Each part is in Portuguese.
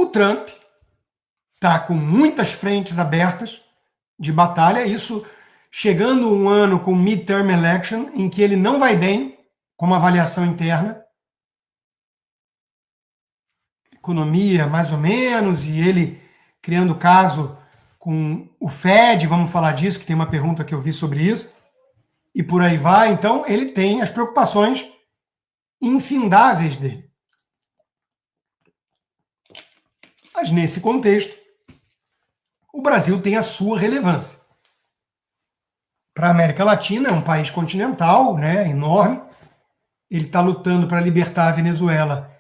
O Trump está com muitas frentes abertas de batalha, isso chegando um ano com midterm election, em que ele não vai bem, com uma avaliação interna, economia mais ou menos, e ele criando caso com o Fed, vamos falar disso, que tem uma pergunta que eu vi sobre isso, e por aí vai. Então, ele tem as preocupações infindáveis dele. Mas, nesse contexto, o Brasil tem a sua relevância. Para a América Latina, é um país continental, né, enorme. Ele está lutando para libertar a Venezuela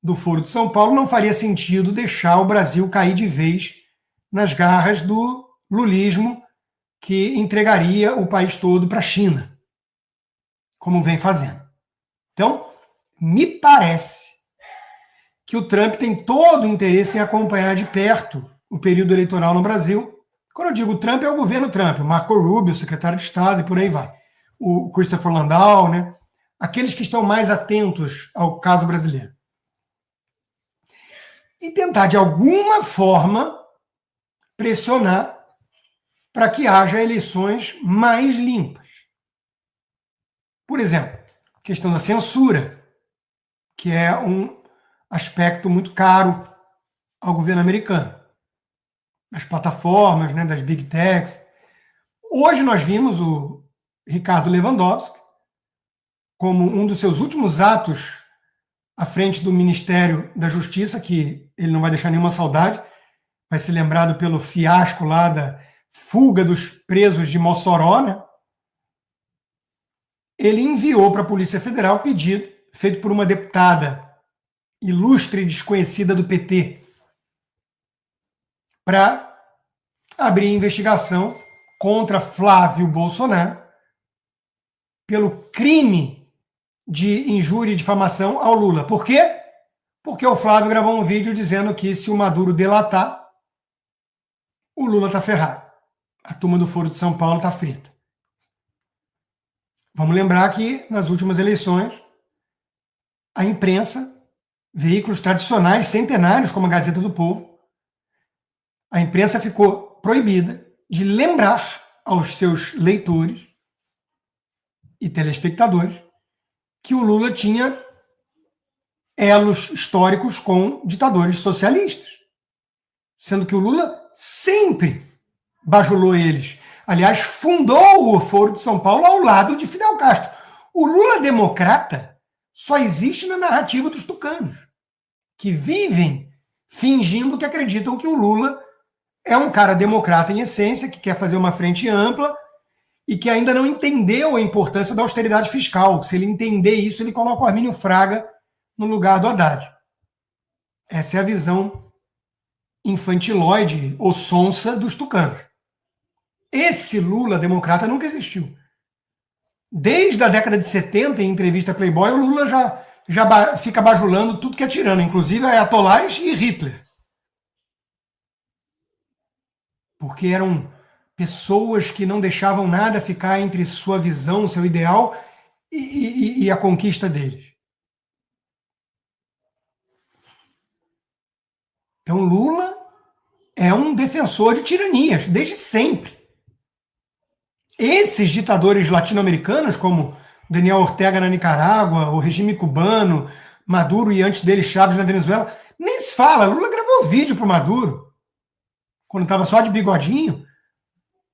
do Foro de São Paulo. Não faria sentido deixar o Brasil cair de vez nas garras do lulismo, que entregaria o país todo para a China, como vem fazendo. Então, me parece que o Trump tem todo o interesse em acompanhar de perto o período eleitoral no Brasil. Quando eu digo Trump, é o governo Trump, o Marco Rubio, o secretário de Estado, e por aí vai. O Christopher Landau, né? Aqueles que estão mais atentos ao caso brasileiro. E tentar, de alguma forma, pressionar para que haja eleições mais limpas. Por exemplo, a questão da censura, que é um aspecto muito caro ao governo americano. As plataformas, né, das big techs. Hoje nós vimos o Ricardo Lewandowski, como um dos seus últimos atos à frente do Ministério da Justiça, que ele não vai deixar nenhuma saudade, vai ser lembrado pelo fiasco lá da fuga dos presos de Mossoró, né? Ele enviou para a Polícia Federal pedido feito por uma deputada ilustre e desconhecida do PT para abrir investigação contra Flávio Bolsonaro pelo crime de injúria e difamação ao Lula. Por quê? Porque o Flávio gravou um vídeo dizendo que se o Maduro delatar, o Lula está ferrado. A turma do Foro de São Paulo está frita. Vamos lembrar que nas últimas eleições, a imprensa, veículos tradicionais, centenários, como a Gazeta do Povo, a imprensa ficou proibida de lembrar aos seus leitores e telespectadores que o Lula tinha elos históricos com ditadores socialistas, sendo que o Lula sempre bajulou eles. Aliás, fundou o Foro de São Paulo ao lado de Fidel Castro. O Lula democrata só existe na narrativa dos tucanos, que vivem fingindo que acreditam que o Lula é um cara democrata em essência, que quer fazer uma frente ampla e que ainda não entendeu a importância da austeridade fiscal. Se ele entender isso, ele coloca o Armínio Fraga no lugar do Haddad. Essa é a visão infantiloide ou sonsa dos tucanos. Esse Lula democrata nunca existiu. Desde a década de 70, em entrevista a Playboy, o Lula já fica bajulando tudo que é tirano, inclusive Ayatollahs e Hitler. Porque eram pessoas que não deixavam nada ficar entre sua visão, seu ideal e a conquista deles. Então Lula é um defensor de tiranias, desde sempre. Esses ditadores latino-americanos, como Daniel Ortega na Nicarágua, o regime cubano, Maduro e antes dele Chávez na Venezuela, nem se fala. Lula gravou vídeo para o Maduro, quando estava só de bigodinho,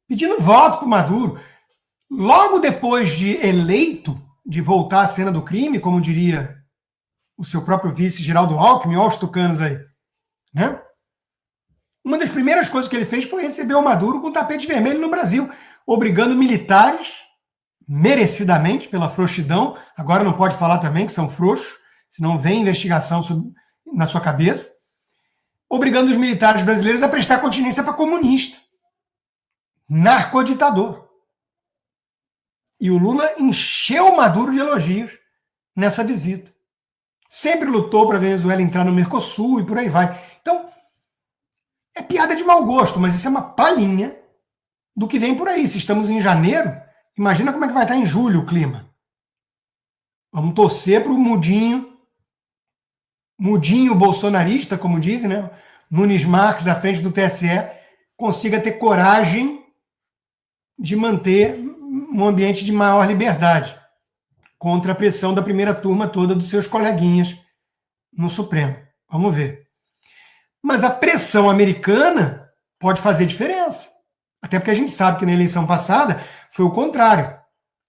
pedindo voto para o Maduro. Logo depois de eleito, de voltar à cena do crime, como diria o seu próprio vice, Geraldo Alckmin, olha os tucanos aí, né? Uma das primeiras coisas que ele fez foi receber o Maduro com tapete vermelho no Brasil, obrigando militares, merecidamente, pela frouxidão, agora não pode falar também que são frouxos, senão vem investigação na sua cabeça, obrigando os militares brasileiros a prestar continência para comunista, narcoditador. E o Lula encheu o Maduro de elogios nessa visita. Sempre lutou para a Venezuela entrar no Mercosul e por aí vai. Então, é piada de mau gosto, mas isso é uma palhinha do que vem por aí. Se estamos em janeiro, imagina como é que vai estar em julho o clima. Vamos torcer para o mudinho mudinho bolsonarista, como dizem, né? Nunes Marques à frente do TSE, consiga ter coragem de manter um ambiente de maior liberdade, contra a pressão da primeira turma toda dos seus coleguinhas no Supremo. Vamos ver. Mas a pressão americana pode fazer diferença. Até porque a gente sabe que na eleição passada foi o contrário.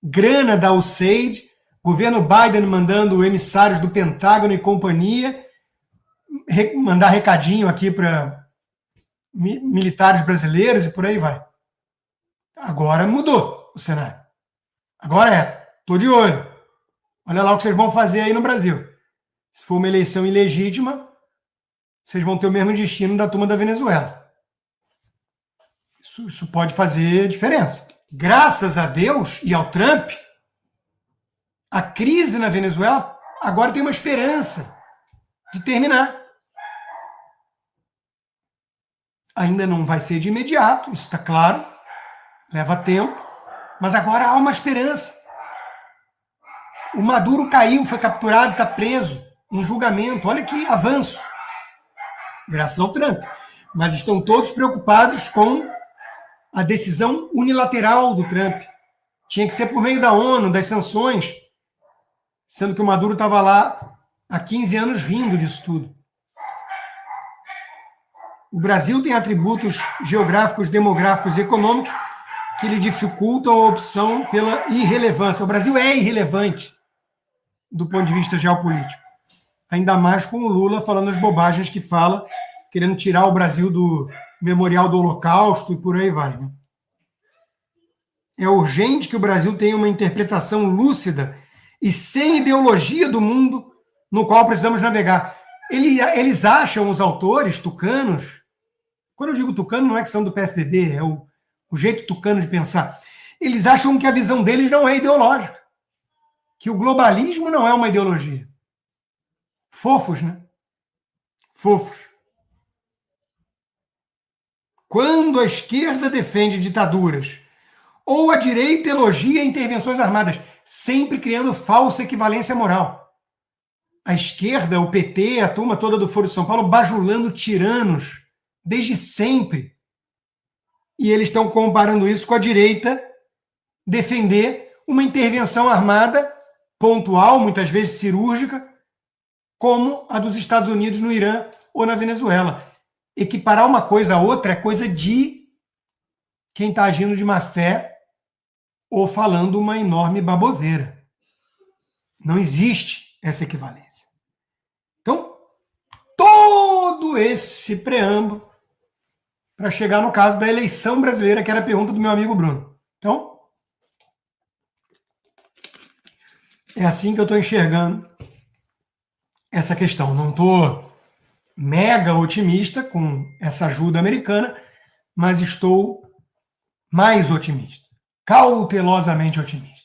Grana da USAID, governo Biden mandando emissários do Pentágono e companhia, mandar recadinho aqui para militares brasileiros e por aí vai. Agora mudou o cenário. Agora tô de olho. Olha lá o que vocês vão fazer aí no Brasil. Se for uma eleição ilegítima, vocês vão ter o mesmo destino da turma da Venezuela. Isso pode fazer diferença. Graças a Deus e ao Trump, a crise na Venezuela agora tem uma esperança de terminar. Ainda não vai ser de imediato, isso está claro, leva tempo, mas agora há uma esperança. O Maduro caiu, foi capturado, está preso em julgamento. Olha que avanço, graças ao Trump. Mas estão todos preocupados com a decisão unilateral do Trump. Tinha que ser por meio da ONU, das sanções, sendo que o Maduro estava lá há 15 anos rindo disso tudo. O Brasil tem atributos geográficos, demográficos e econômicos que lhe dificultam a opção pela irrelevância. O Brasil é irrelevante do ponto de vista geopolítico. Ainda mais com o Lula falando as bobagens que fala, querendo tirar o Brasil do memorial do Holocausto e por aí vai. Né? É urgente que o Brasil tenha uma interpretação lúcida e sem ideologia do mundo no qual precisamos navegar. Eles acham, os autores tucanos, quando eu digo tucano não é que são do PSDB, é o jeito tucano de pensar. Eles acham que a visão deles não é ideológica, que o globalismo não é uma ideologia. Fofos, né? Fofos. Quando a esquerda defende ditaduras ou a direita elogia intervenções armadas, sempre criando falsa equivalência moral. A esquerda, o PT, a turma toda do Foro de São Paulo, bajulando tiranos desde sempre. E eles estão comparando isso com a direita defender uma intervenção armada pontual, muitas vezes cirúrgica, como a dos Estados Unidos no Irã ou na Venezuela. Equiparar uma coisa a outra é coisa de quem está agindo de má fé ou falando uma enorme baboseira. Não existe essa equivalência. Então, todo esse preâmbulo para chegar no caso da eleição brasileira, que era a pergunta do meu amigo Bruno. Então, é assim que eu estou enxergando essa questão. Não estou mega otimista com essa ajuda americana, mas estou mais otimista, cautelosamente otimista.